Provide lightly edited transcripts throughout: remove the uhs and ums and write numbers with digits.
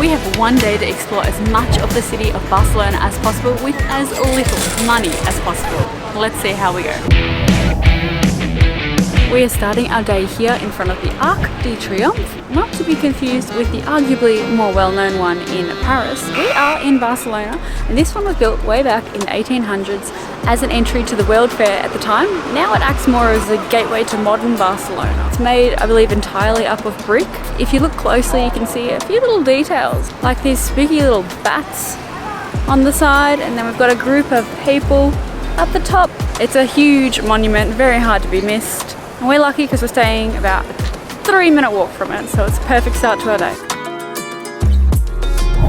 We have one day to explore as much of the city of Barcelona as possible with as little money as possible. Let's see how we go. We are starting our day here in front of the Arc de Triomf, not to be confused with the arguably more well-known one in Paris. We are in Barcelona, and this one was built way back in the 1800s as an entry to the World Fair at the time. Now it acts more as a gateway to modern Barcelona. It's made, I believe, entirely up of brick. If you look closely, you can see a few little details, like these spooky little bats on the side, and then we've got a group of people up the top. It's a huge monument, very hard to be missed. And we're lucky because we're staying about a 3-minute walk from it, so it's a perfect start to our day.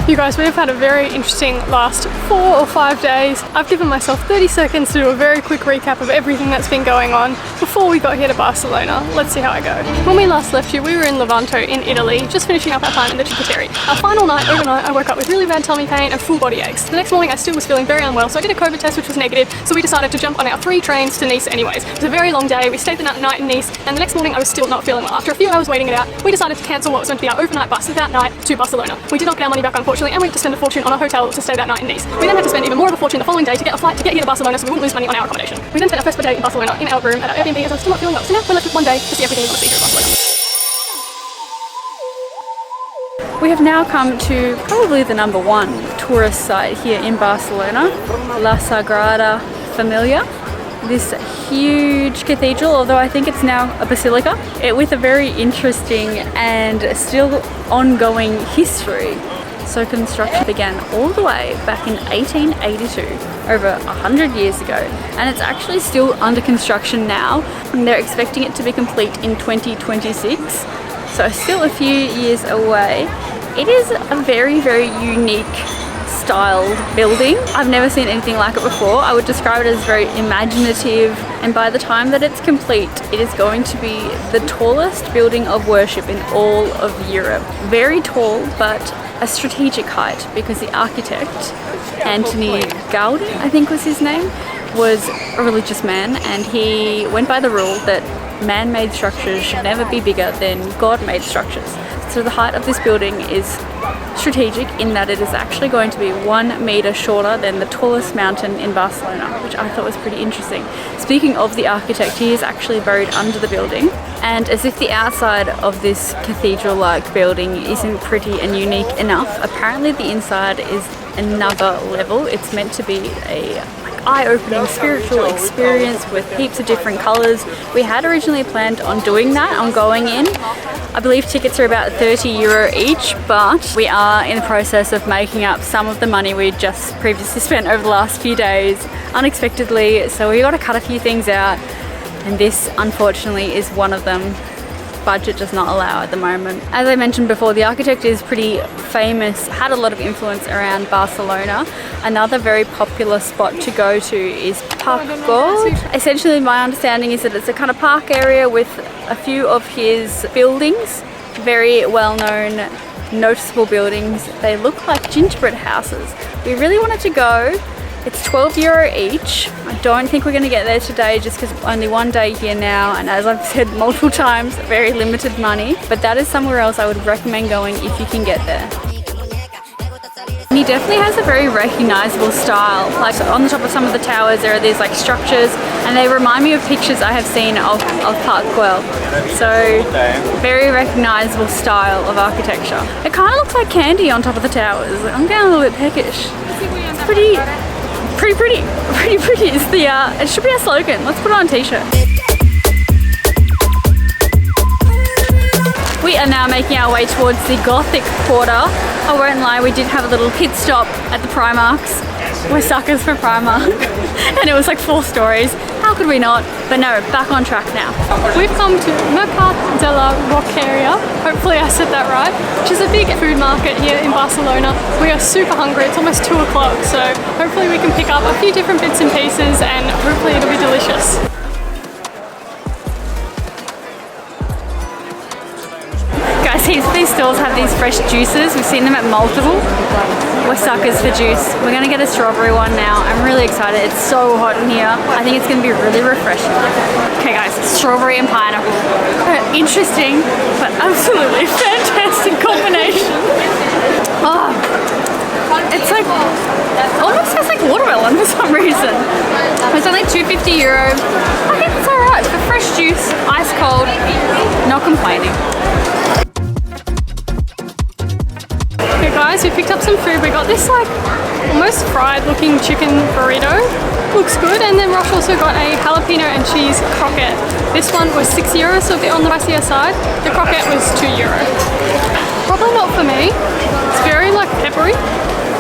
You guys, we've had a very interesting last 4 or 5 days. I've given myself 30 seconds to do a very quick recap of everything that's been going on before we got here to Barcelona. Let's see how I go. When we last left you, we were in Levanto in Italy, just finishing up our time in the Boqueria. Our final night, overnight, I woke up with really bad tummy pain and full body aches. The next morning, I still was feeling very unwell, so I did a COVID test, which was negative, so we decided to jump on our 3 trains to Nice anyways. It was a very long day. We stayed the night in Nice, and the next morning, I was still not feeling well. After a few hours waiting it out, we decided to cancel what was meant to be our overnight bus that night to Barcelona. We did not get our money back, unfortunately, and we had to spend a fortune on a hotel to stay that night in Nice. We then had to spend even more of a fortune the following day to get a flight to get here to Barcelona so we wouldn't lose money on our accommodation. We then spent our first day in Barcelona in our room at our Airbnb as I was still not feeling well. So now we're left with one day to see everything we want to see here in Barcelona. We have now come to probably the #1 tourist site here in Barcelona, La Sagrada Familia. This huge cathedral, although I think it's now a basilica, with a very interesting and still ongoing history. So construction began all the way back in 1882, over 100 years ago, and it's actually still under construction now, and they're expecting it to be complete in 2026, so still a few years away. It is a very, very unique styled building. I've never seen anything like it before. I would describe it as very imaginative, and by the time that it's complete, it is going to be the tallest building of worship in all of Europe. Very tall, but a strategic height, because the architect, Antoni Gaudí, I think was his name, was a religious man, and he went by the rule that man-made structures should never be bigger than God-made structures. So the height of this building is strategic in that it is actually going to be 1 meter shorter than the tallest mountain in Barcelona, which I thought was pretty interesting. Speaking of the architect, he is actually buried under the building, and as if the outside of this cathedral-like building isn't pretty and unique enough, apparently the inside is another level. It's meant to be a eye-opening spiritual experience with heaps of different colours. We had originally planned on doing that, on going in. I believe tickets are about €30 each, but we are in the process of making up some of the money we just previously spent over the last few days unexpectedly, so we got to cut a few things out, and this unfortunately is one of them. Budget does not allow at the moment. As I mentioned before, the architect is pretty famous, had a lot of influence around Barcelona. Another very popular spot to go to is Parc Güell. Essentially, my understanding is that it's a kind of park area with a few of his buildings, very well-known, noticeable buildings. They look like gingerbread houses. We really wanted to go. It's €12 each. I don't think we're going to get there today just because only one day here now, and as I've said multiple times, very limited money, but that is somewhere else I would recommend going if you can get there. And he definitely has a very recognizable style. Like on the top of some of the towers there are these like structures, and they remind me of pictures I have seen of Parc Güell. So very recognizable style of architecture. It kind of looks like candy on top of the towers. I'm getting a little bit peckish. It's pretty pretty is the it should be our slogan. Let's put it on a t-shirt. We are now making our way towards the Gothic Quarter. I won't lie, we did have a little pit stop at the Primarks. We're suckers for Primark. And it was like 4 stories. How could we not? But no, back on track now. We've come to Mercat de la Boqueria, hopefully I said that right, which is a big food market here in Barcelona. We are super hungry, it's almost 2 o'clock, so hopefully we can pick up a few different bits and pieces and hopefully it'll be delicious. Guys, these stores have these fresh juices. We've seen them at multiple. We're suckers for juice. We're gonna get a strawberry one now. I'm really excited. It's so hot in here. I think it's gonna be really refreshing. Okay guys, strawberry and pineapple. Interesting, but absolutely fantastic combination. Oh, one that tastes like watermelon for some reason. It's only €2.50. I think it's alright for fresh juice, ice cold, not complaining. Okay guys, we picked up some food. We got this like almost fried looking chicken burrito. Looks good. And then Rosh also got a jalapeno and cheese croquette. This one was €6, so a bit on the pricier side. The croquette was €2. Probably not for me. It's very like peppery,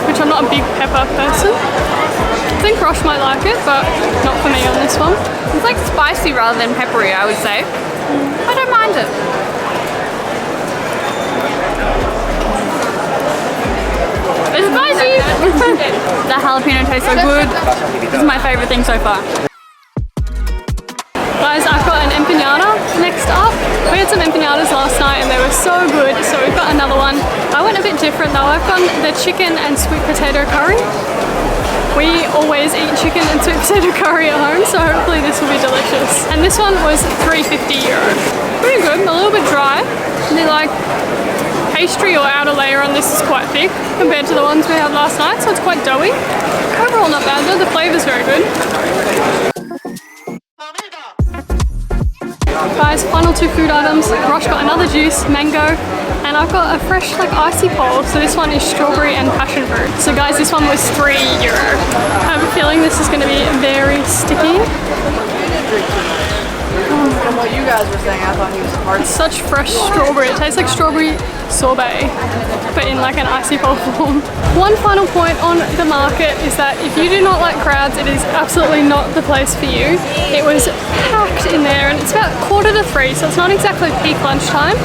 which I'm not a big pepper person. I think Rosh might like it, but not for me on this one. It's like spicy rather than peppery, I would say. I don't mind it. It's spicy! The jalapeno tastes so good. This is my favourite thing so far. Guys, I've got an empanada next up. We had some empanadas last night and they were so good, so we've got another one. I went a bit different though. I've gone the chicken and sweet potato curry. We always eat chicken and sweet potato curry at home, so hopefully this will be delicious. And this one was €3.50. Pretty good, a little bit dry. The like pastry or outer layer on this is quite thick compared to the ones we had last night, so it's quite doughy. Overall not bad though, the flavour's very good. Guys, final two food items. Rosh got another juice, mango, and I've got a fresh like icy pole. So this one is strawberry and passion fruit. So guys, this one was €3. I have a feeling this is going to be very sticky. From what you guys were saying, I thought he was hard. It's such fresh strawberry. It tastes like strawberry sorbet, but in like an icy pole form. One final point on the market is that if you do not like crowds, it is absolutely not the place for you. It was packed in there and it's about 2:45, so it's not exactly peak lunchtime,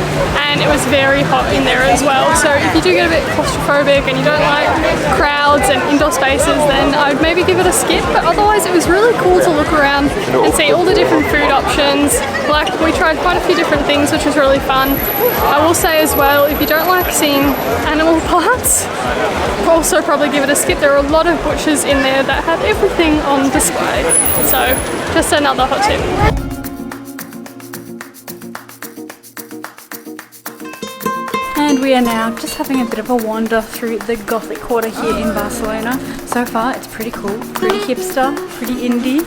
and it was very hot in there as well. So if you do get a bit claustrophobic and you don't like crowds and indoor spaces, then I would maybe give it a skip, but otherwise it was really cool to look around and see all the different food options. Like we tried quite a few different things, which was really fun. I will say as well, if you don't like seeing animal parts, also probably give it a skip. There are a lot of butchers in there that have everything on display. So just another hot tip. And we are now just having a bit of a wander through the Gothic Quarter here in Barcelona. So far it's pretty cool, pretty hipster, pretty indie.